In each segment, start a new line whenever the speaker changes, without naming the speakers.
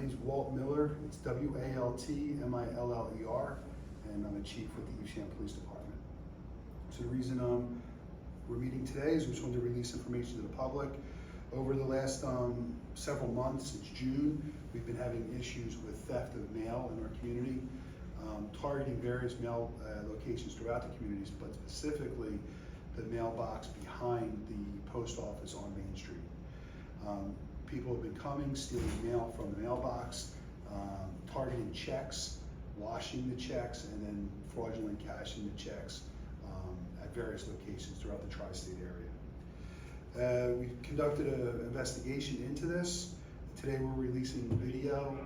name's Walt Miller. It's WALTMILLER, and I'm a chief with the Evesham Police Department. So the reason we're meeting today is we just wanted to release information to the public. Over the last several months, since June, we've been having issues with theft of mail in our community, targeting various mail locations throughout the communities, but specifically the mailbox behind the post office on Main Street. People have been coming, stealing mail from the mailbox, targeting checks, washing the checks, and then fraudulently cashing the checks at various locations throughout the tri-state area. We conducted an investigation into this. Today we're releasing video,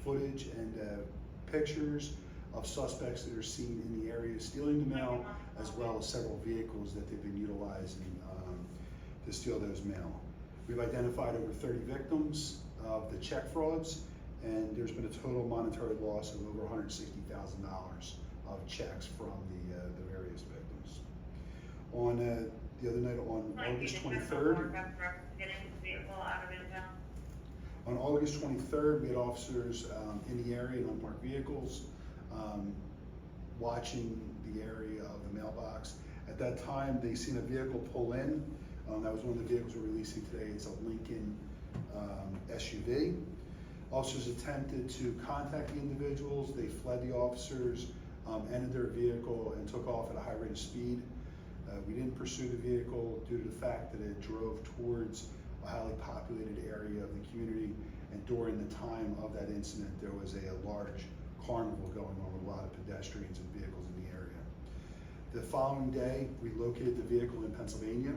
footage, and pictures of suspects that are seen in the area stealing the mail, as well as several vehicles that they've been utilizing to steal those mail. We've identified over 30 victims of the check frauds, and there's been a total monetary loss of over $160,000 of checks from the various victims. On the other night, on August 23rd, we had officers in the area in unmarked vehicles watching the area of the mailbox. At that time, they seen a vehicle pull in. That was one of the vehicles we're releasing today. It's a Lincoln SUV. Officers attempted to contact the individuals. They fled the officers, entered their vehicle, and took off at a high rate of speed. We didn't pursue the vehicle due to the fact that it drove towards a highly populated area of the community, and during the time of that incident, there was a large carnival going on with a lot of pedestrians and vehicles in the area. The following day, we located the vehicle in Pennsylvania.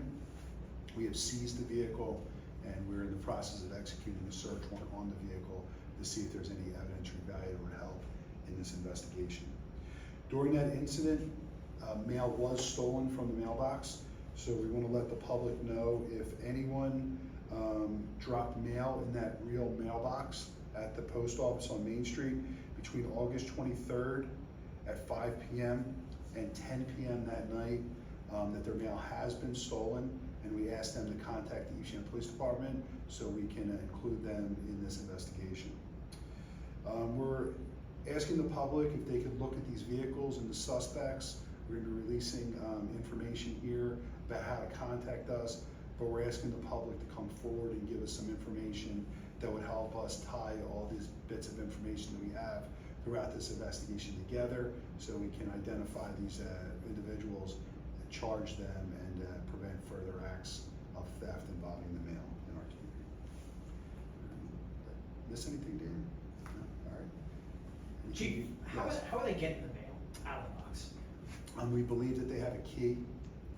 We have seized the vehicle, and we're in the process of executing a search warrant on the vehicle to see if there's any evidentiary value that would help in this investigation. During that incident, mail was stolen from the mailbox, so we want to let the public know if anyone dropped mail in that real mailbox at the post office on Main Street between August 23rd at 5 p.m. and 10 p.m. that night, that their mail has been stolen, and we asked them to contact the Evesham Police Department so we can include them in this investigation. We're asking the public if they could look at these vehicles and the suspects. We're going to be releasing information here about how to contact us, but we're asking the public to come forward and give us some information that would help us tie all these bits of information that we have throughout this investigation together, so we can identify these individuals, charge them, and prevent further acts of theft involving the mail in our community. Miss anything, Dan? No? All right.
Chief,
Yes.
how are they getting the mail out of the box?
We believe that they have a key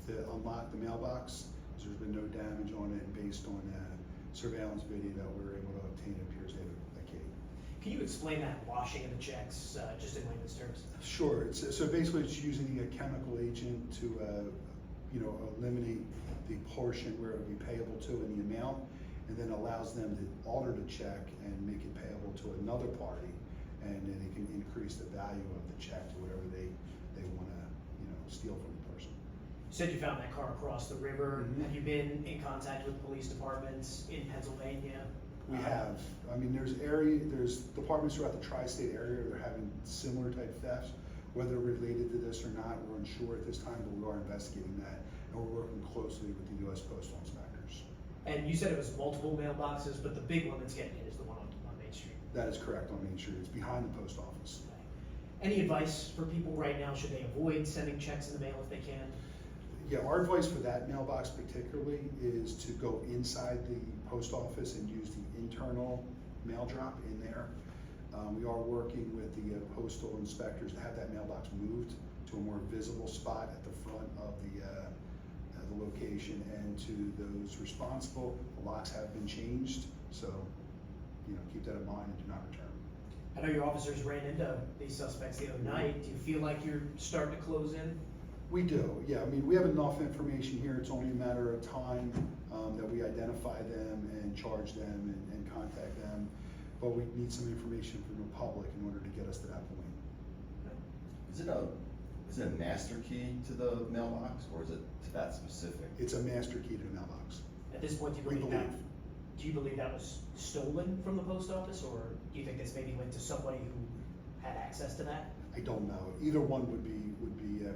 to unlock the mailbox. There's been no damage on it, and based on surveillance video that we were able to obtain, it appears they have a key.
Can you explain that washing of the checks, just in layman's terms?
Sure. So basically, it's using a chemical agent to, eliminate the portion where it would be payable to in the amount, and then allows them to alter the check and make it payable to another party, and then they can increase the value of the check to whatever they want to, steal from the person.
You said you found that car across the river.
Mm-hmm.
Have you been in contact with police departments in Pennsylvania?
We have. I mean, there's departments throughout the tri-state area that are having similar type thefts. Whether related to this or not, we're unsure at this time, but we are investigating that, and we're working closely with the U.S. Postal Inspectors.
And you said it was multiple mailboxes, but the big one that's getting hit is the one on Main Street.
That is correct, on Main Street. It's behind the post office.
Any advice for people right now? Should they avoid sending checks in the mail if they can?
Yeah, our advice for that mailbox particularly is to go inside the post office and use the internal mail drop in there. We are working with the postal inspectors to have that mailbox moved to a more visible spot at the front of the location, and to those responsible, the locks have been changed, so keep that in mind and do not return.
I know your officers ran into these suspects the other night. Do you feel like you're starting to close in?
We do, yeah. I mean, we have enough information here. It's only a matter of time that we identify them and charge them and contact them. But we need some information from the public in order to get us to that point.
Is it a master key to the mailbox, or is it to that specific?
It's a master key to the mailbox.
At this point, do you
We
believe
believe.
do you believe that was stolen from the post office, or do you think this maybe went to somebody who had access to that?
I don't know. Either one would be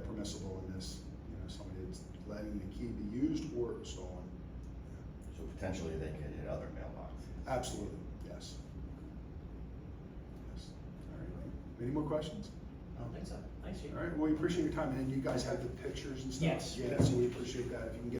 permissible in this. You know, somebody that's letting the key be used or it was stolen.
So potentially they could hit other mailboxes.
Absolutely, yes. Yes. All right. Any more questions?
I don't think so. Thanks, Chief.
All right. Well, we appreciate your time, and you guys have the pictures and stuff.
Yes.
Yeah. So we appreciate that. If you can get